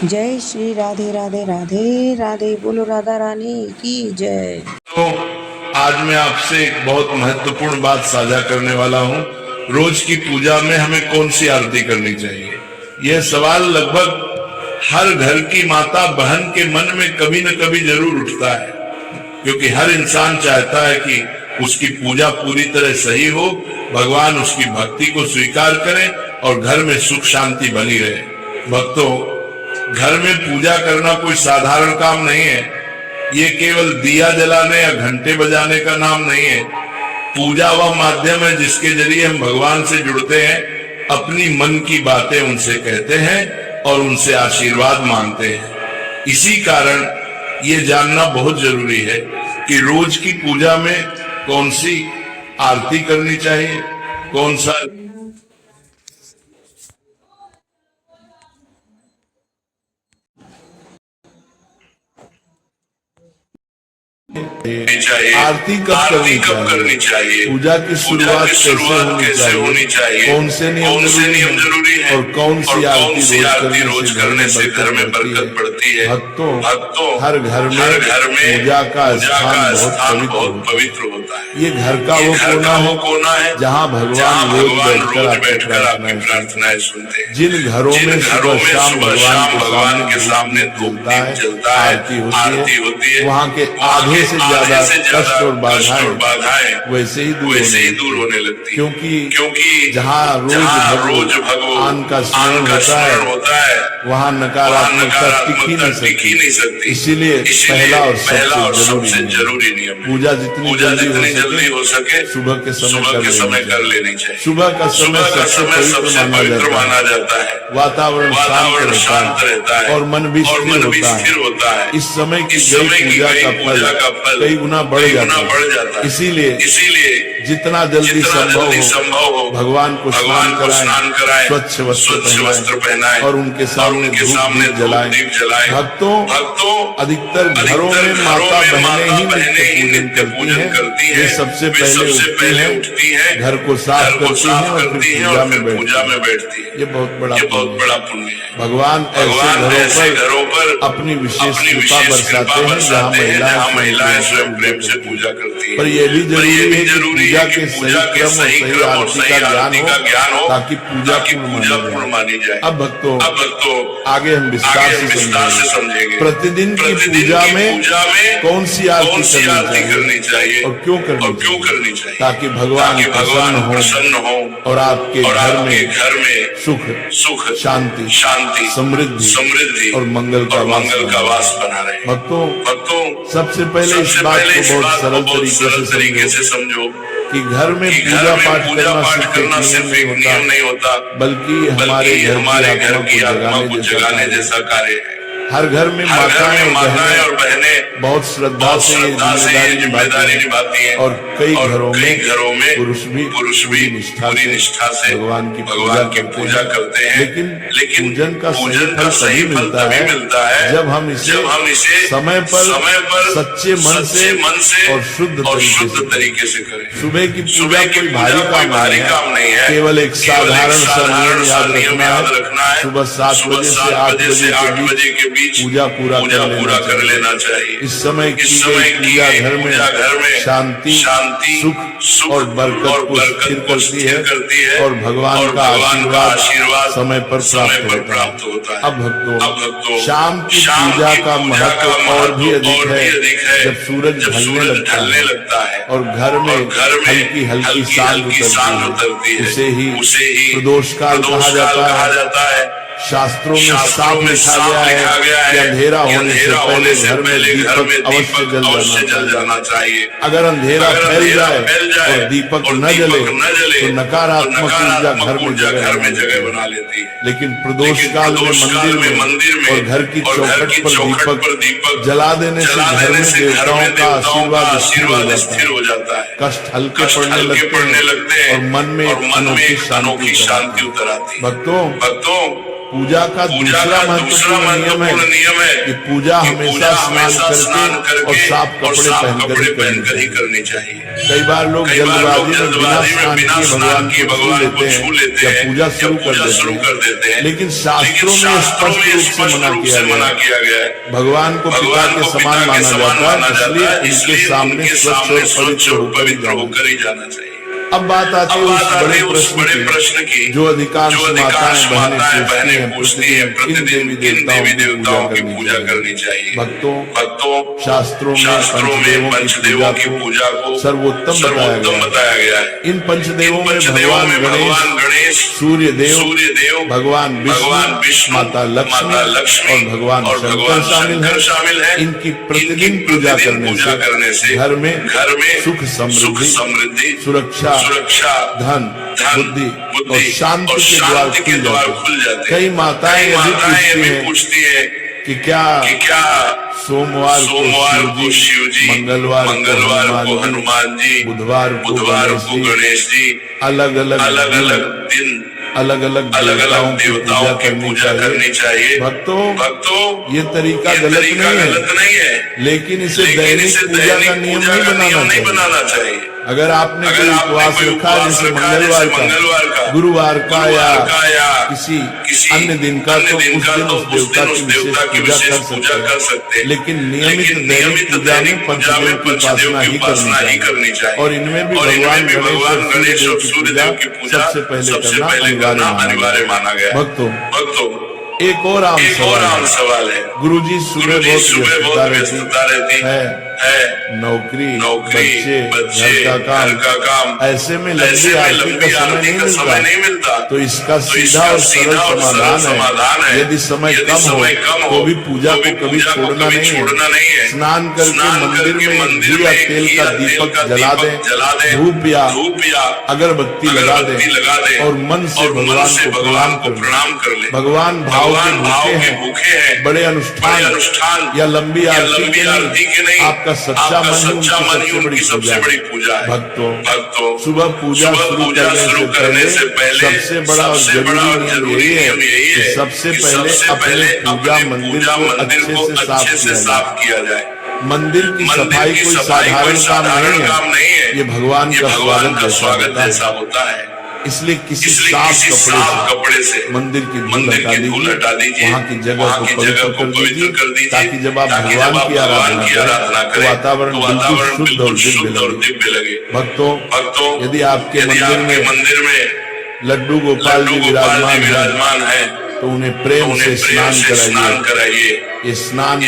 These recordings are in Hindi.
जय श्री राधे राधे राधे राधे, बोलो राधा रानी की जय। तो आज मैं आपसे एक बहुत महत्वपूर्ण बात साझा करने वाला हूँ। रोज की पूजा में हमें कौन सी आरती करनी चाहिए, यह सवाल लगभग हर घर की माता बहन के मन में कभी न कभी जरूर उठता है, क्योंकि हर इंसान चाहता है कि उसकी पूजा पूरी तरह सही हो, भगवान उसकी भक्ति को स्वीकार करें और घर में सुख शांति बनी रहे। भक्तों, घर में पूजा करना कोई साधारण काम नहीं है। ये केवल दिया जलाने या घंटे बजाने का नाम नहीं है। पूजा वह माध्यम है जिसके जरिए हम भगवान से जुड़ते हैं, अपनी मन की बातें उनसे कहते हैं और उनसे आशीर्वाद मांगते हैं। इसी कारण ये जानना बहुत जरूरी है कि रोज की पूजा में कौन सी आरती करनी चाहिए, कौन सा आरती कब करनी चाहिए, पूजा की शुरुआत कैसे होनी चाहिए, कौन से नियम जरूरी है और कौन सी आरती रोज करने से घर में बरकत बढ़ती है। भक्तों, हर घर में पूजा का स्थान बहुत पवित्र होता है। ये घर का वो कोना है जहाँ भगवान रोज बैठकर आपकी प्रार्थनाएं सुनते हैं। जिन घरों में सुबह शाम भगवान के सामने धूप जलता है, आरती होती है, वहाँ के आधे से ज्यादा कष्ट और बाधाएं वैसे ही दूर होने लगती, क्योंकि जहाँ रोज भगवान का स्मरण होता है वहाँ नकारात्मकता टिक ही नहीं सकती। इसीलिए पहला और सबसे जरूरी नियम, पूजा जितनी जल्दी हो सके सुबह के समय कर लेनी चाहिए। सुबह का समय सबसे पवित्र माना जाता है। वातावरण शांत रहता है और मन भी स्थिर होता है। इस समय की पूजा का फल कई गुना बढ़ जाता है। इसीलिए जितना जल्दी संभव हो भगवान को स्नान कराएं, स्वच्छ वस्त्र पहनाएं और उनके सामने धूप जलाएं। भक्तों, अधिकतर घरों में माता बहनें ही नित्य पूजन करती हैं। ये सबसे पहले उठती हैं, घर को साफ करती हैं और फिर पूजा में बैठती है। ये बहुत बड़ा पुण्य है। भगवान ऐसे घरों पर अपनी विशेष कृपा बरसाते हैं जहाँ महिलाएं स्वयं प्रेम से पूजा करती है। पर यह भी जरूरी है कि पूजा के सही क्रम और सही आरती का ज्ञान हो ताकि पूजा पूर्ण मानी जाए। अब भक्तों, आगे हम विस्तार से समझेंगे प्रतिदिन की पूजा में कौन सी आरती करनी चाहिए और क्यों करनी चाहिए, ताकि भगवान प्रसन्न हो और आपके घर में सुख शांति समृद्धि और मंगल का वास बना रहे। भक्तों, सबसे पहले इस बात को बहुत सरल तरीके से समझो कि घर में पूजा पाठ करना सिर्फ एक नियम नहीं होता, बल्कि हमारे घर की आत्मा को जगाने जैसा कार्य है। हर घर में माताएं और बहनें बहुत श्रद्धा से ये जिम्मेदारी निभाती हैं और कई घरों में पुरुष भी पूरी निष्ठा से भगवान की पूजा करते हैं। लेकिन पूजन का सही फल तभी मिलता है जब हम इसे समय पर सच्चे मन से और शुद्ध तरीके से करें। सुबह की पूजा कोई भारी काम नहीं है, केवल एक साधारण सा नियम याद रखना है। सुबह 7 बजे से 8 बजे के पूजा पूरा कर लेना चाहिए। इस समय की पूजा घर में शांति सुख और बरकत को स्थिर करती है और भगवान का आशीर्वाद समय पर प्राप्त होता है। अब भक्तों, शाम की पूजा का महत्व और भी अधिक है जब सूरज ढलने लगता है और घर में हल्की सांझ उतरती है। उसे ही प्रदोष काल कहा जाता है। शास्त्रों में साफ लिखा गया है कि अंधेरा होने से पहले घर में दीपक अवश्य जल जाना चाहिए। अगर अंधेरा फैल जाए और दीपक न जले तो नकारात्मक ऊर्जा घर में जगह बना लेती है। लेकिन प्रदोष काल में मंदिर में और घर की चौखट पर दीपक जला देने से घर में देवताओं का आशीर्वाद स्थिर हो जाता है। कष्ट हल्के पड़ने लगते हैं और मन में अनोखी शांति उतर आती है। भक्तों, पूजा का दूसरा महत्वपूर्ण नियम है कि पूजा हमेशा स्नान करके और साफ कपड़े पहनकर ही करनी चाहिए। कई बार लोग जल्दबाजी में बिना स्नान किए भगवान को छू लेते हैं या पूजा शुरू कर देते हैं, लेकिन शास्त्रों में स्पष्ट रूप से मना किया गया है। भगवान को पिता के समान माना जाता है, इसलिए उनके सामने स्वच्छ और पवित्र होकर ही जाना चाहिए। अब बात आती है उस बड़े प्रश्न की जो अधिकांश माताएं बहनें पूछती हैं, प्रतिदिन किन देवी देवताओं की पूजा करनी चाहिए। भक्तों शास्त्रों में पंचदेवों की पूजा को सर्वोत्तम बताया गया है। इन पंचदेवों में भगवान गणेश, सूर्य देव, भगवान विष्णु, माता लक्ष्मी और भगवान शंकर शामिल है। इनकी प्रतिदिन पूजा करने से घर में सुख समृद्धि, सुरक्षा, धन, बुद्धि और शांति के द्वार खुल जाते। कई माताएं यही पूछती है कि क्या सोमवार को शिव जी, मंगलवार को हनुमान जी, बुधवार को गणेश जी, अलग अलग दिन अलग अलग देवताओं की पूजा करनी चाहिए। भक्तों ये तरीका गलत नहीं है, लेकिन इसे दैनिक पूजा का नियम नहीं बनाना चाहिए। अगर आपने कोई उपवास रखा जैसे मंगलवार का, गुरुवार का या किसी अन्य दिन का, तो उस दिन उस देवता की विशेष पूजा कर सकते हैं, लेकिन नियमित दैनिक पूजा में पंचदेव की उपासना ही करनी चाहिए। और इनमें भी भगवान गणेश और सूर्यदेव की पूजा सबसे पहले करना अनिवार्य माना गया। भक्तों एक और आम सवाल है। गुरुजी सुबह बहुत व्यस्तता रहती है, नौकरी, बच्चे, घर का काम, ऐसे में लंबी आरती का समय नहीं मिलता। तो इसका सीधा और सरल समाधान है, यदि समय कम हो तो भी पूजा को कभी छोड़ना नहीं है। स्नान करके मंदिर में घी या तेल का दीपक जला दें, धूप या अगरबत्ती लगा दें और मन से भगवान को प्रणाम कर ले। भगवान भाव के भूखे हैं, बड़े अनुष्ठान या लंबी आरती के नहीं, आपका सच्चा मन ही उनकी सबसे बड़ी पूजा है। भक्तों सुबह पूजा शुरू करने से पहले सबसे बड़ा और जरूरी नियम यही है, सबसे पहले अपने पूजा मंदिर को अच्छे से साफ किया जाए। मंदिर की सफाई कोई साधारण काम नहीं है, ये भगवान का स्वागत जैसा होता है। इसलिए किसी साफ कपड़े से मंदिर की धूल हटा दीजिए, वहाँ की जगह को पवित्र कर दीजिए, ताकि जब आप भगवान की आराधना करें तो वातावरण बिल्कुल शुद्ध और दिव्य लगे। भक्तों यदि आपके मंदिर में लड्डू गोपाल जी विराजमान है तो उन्हें प्रेम से स्नान कराइए। ये स्नान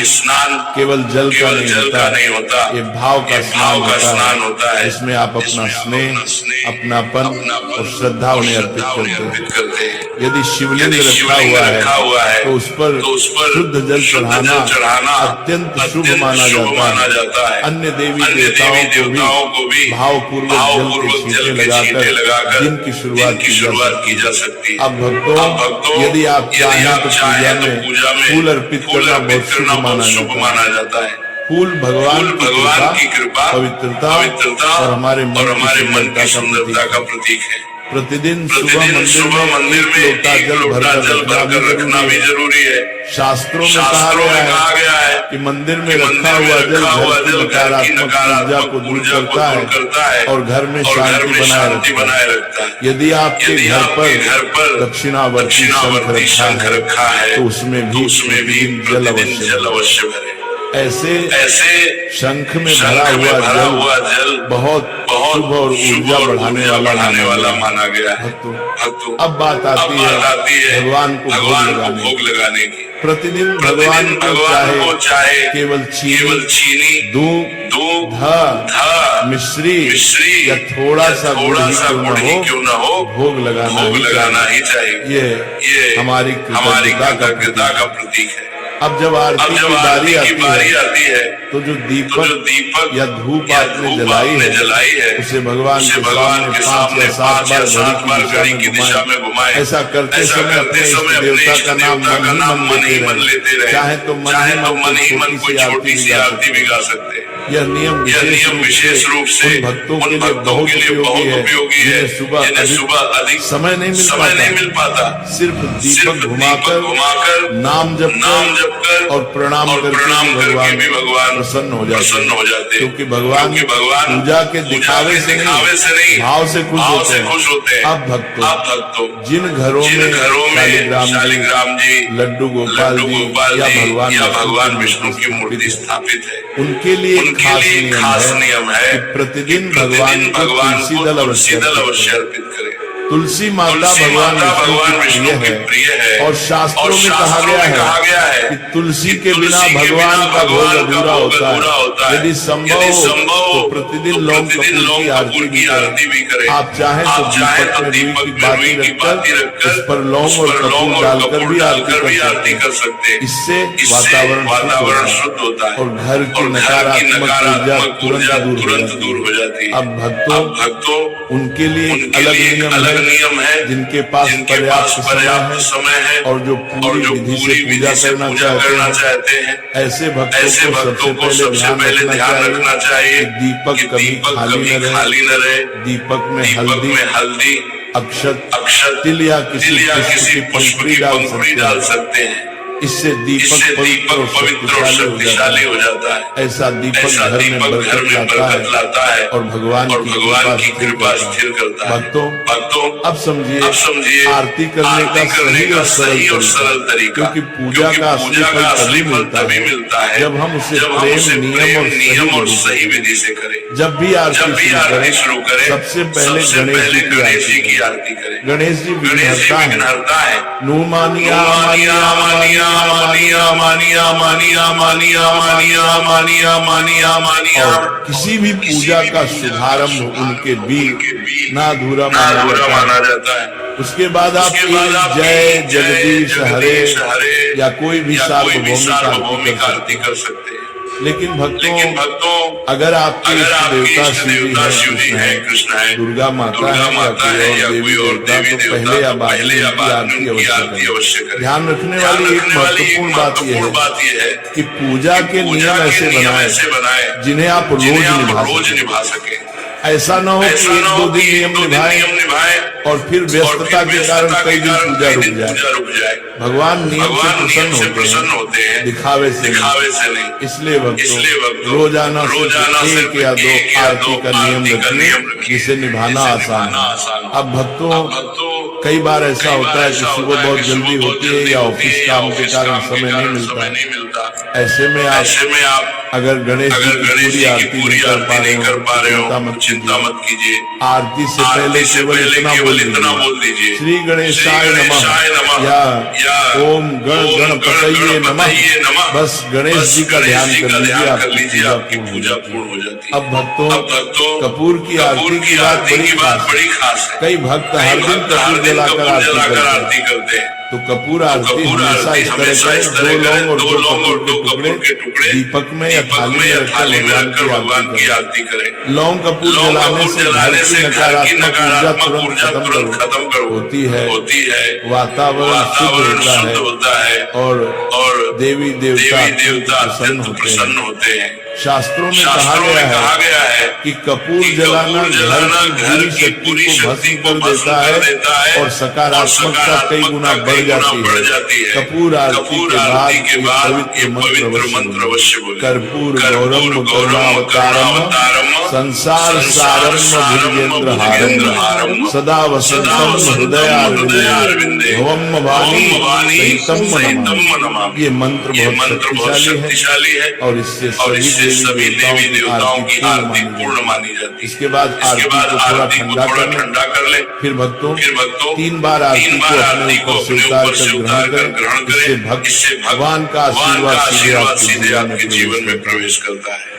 केवल जल का नहीं होता, ये भाव का स्नान होता है। इसमें आप अपना स्नेह, अपनापन और श्रद्धा उन्हें अर्पित करते हैं। यदि शिवलिंग रखा हुआ है तो उस पर शुद्ध जल चढ़ाना अत्यंत शुभ माना जाता है। अन्य देवी देवताओं को भी भावपूर्वक जल के छींटे लगाकर दिन की शुरुआत की जा सकती है। अब भक्तों यदि आप चाहें तो पूजा में फूल अर्पित करना बहुत शुभ माना जाता है। फूल भगवान की कृपा, पवित्रता और हमारे मन की सुंदरता का प्रतीक है। प्रतिदिन सुबह मंदिर में एक लोटा जल भरकर रखना भी जरूरी है। शास्त्रों में कहा गया है कि मंदिर में रखा हुआ जल घर की नकारात्मक ऊर्जा को दूर करता है और घर में शांति बनाए रखता है। यदि आपके घर पर दक्षिणावर्ती शंख रखा है तो उसमें भी जल अवश्य भरे। ऐसे शंख में भरा हुआ जल बहुत शुभ और ऊर्जा बढ़ाने वाला माना गया है। अब बात आती है भगवान को भोग लगाने की। प्रतिदिन भगवान को चाहे केवल चीनी, दूध, मिश्री या थोड़ा सा गुड़ क्यों न हो, भोग लगाना ही चाहिए। ये हमारी कृतज्ञता का प्रतीक है। अब जब आरती की बारी आती है तो जो दीपक या धूप आपने जलाई है उसे भगवान के सामने 5 या 7 बार घड़ी की दिशा में घुमाएं। ऐसा करते समय अपने देवता का नाम मन ही मन लेते रहे। चाहे तो मन ही मन कोई छोटी सी आरती भी गा सकते हैं। यह नियम विशेष रूप से उन भक्तों के लिए बहुत उपयोगी है जिन्हें सुबह अधिक समय नहीं मिल पाता। सिर्फ दीपक घुमाकर नाम जप कर और प्रणाम करके भी भगवान प्रसन्न हो जाते, क्योंकि भगवान पूजा के दिखावे से नहीं भाव से खुश होते हैं। अब भक्तों जिन घरों में शालिग्राम जी, लड्डू गोपाल जी या भगवान विष्णु की मूर्ति स्थापित है, उनके लिए एक खास नियम है कि प्रतिदिन भगवान को तुलसी दल अवश्य अर्पित करें। तुलसी माता भगवान विष्णु की प्रिय है और शास्त्रों में कहा गया है कि तुलसी के बिना भगवान का भोग अधूरा होता है। यदि संभव हो तो प्रतिदिन लौंग कपूर की आरती भी करें। आप चाहें तो दीपक में रुई की बाती रखकर उस पर लौंग और कपूर डालकर भी आरती कर सकते हैं। इससे वातावरण शुद्ध होता है और घर की नकारात्मक ऊर्जा तुरंत दूर हो जाती है। अब भक्तों उनके लिए एक अलग नियम है जिनके पास पर्याप्त समय है और जो पूरी विधि से पूजा करना चाहते हैं। ऐसे भक्तों को सबसे पहले ध्यान रखना चाहिए दीपक कभी खाली न रहे। दीपक में हल्दी, अक्षत, तिल या किसी पुष्प की पंखुड़ी डाल सकते हैं। इससे दीपक पवित्र और शक्तिशाली हो जाता है। ऐसा दीपक घर में बरकत लाता है और भगवान की कृपा स्थिर करता है। भक्तों अब समझिए आरती करने का सही और सरल तरीका, क्योंकि पूजा का असली फल तभी मिलता है जब हम उसे प्रेम, नियम और सही विधि से करें। जब भी आरती शुरू करें सबसे पहले गणेश जी की आरती करें। गणेश जी विघ्नहर्ता है। नु मानिया और किसी भी पूजा का शुभारंभ उनके बीच ना अधूरा माना जाता है। उसके बाद आप जय जगदीश हरे या कोई भी सार्वभौमिक आरती कर सकते हैं। लेकिन भक्तों अगर आपके देवता शिव जी हैं, कृष्ण है, दुर्गा माता है या कोई और देवी तो पहले या बाद में उनकी आरती अवश्य करें। ध्यान रखने वाली एक महत्वपूर्ण बात यह है कि पूजा के नियम ऐसे बनाए जिन्हें आप रोज निभा सके। ऐसा न हो कि एक दो दिन नियम निभाए और फिर व्यस्तता के कारण कई दिन पूजा रुक जाए। भगवान नियम से प्रसन्न होते हैं, दिखावे से नहीं। इसलिए भक्तों रोजाना से एक या दो आरती का नियम रखिए जिसे निभाना आसान है। अब भक्तों कई बार ऐसा होता है कि सुबह बहुत जल्दी होती है या ऑफिस काम के कारण समय नहीं मिलता। ऐसे में आप अगर गणेश जी की पूरी आरती नहीं कर पा रहे हो, चिंता मत कीजिए। आरती से पहले केवल इतना बोल दीजिए श्री गणेशाय नमः या ओम गणपतये नमः। बस गणेश जी का ध्यान कर लीजिए, आपकी पूजा पूर्ण हो जाती है। अब भक्तों कपूर की आरती की बात बड़ी खास है। कई भक्त हर दिन कपूर जलाकर आरती करते हैं। तो कपूर आरती हमेशा इस तरह करें, दो लौंग और दो कपूर के टुकड़े दीपक में या थाली में रखकर भगवान की आरती करें। लौंग कपूर जलाने से घर की नकारात्मक ऊर्जा तुरंत खत्म होती है। वातावरण शुद्ध होता है और देवी देवता प्रसन्न होते हैं। शास्त्रों में कहा गया है कि कपूर जलाना घर की पूरी शक्ति को भस्म कर देता है और सकारात्मकता कई गुना बढ़ जाती है। कपूर आरती के बाद ये पवित्र मंत्र अवश्य बोलें। कर्पूर गौरम करुणावतारम संसार सारम भुजगेंद्र हारम सदा वसंतम हृदयारविंदे भवम वाणी सहितम नमामि। ये मंत्र बहुत शक्तिशाली है और इससे सभी देवी देवताओं की आरती पूर्ण मानी जाती है। इसके बाद आरती को थोड़ा ठंडा कर ले। फिर भक्तों 3 बार आरती को अपने ऊपर से उतार कर ग्रहण करें। इससे भगवान का आशीर्वाद सीधे आपके जीवन में प्रवेश करता है।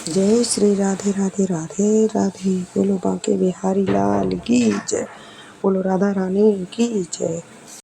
जय श्री राधे राधे राधे राधे। बोलो बांके बिहारी लाल की जय। बोलो राधा रानी की जय।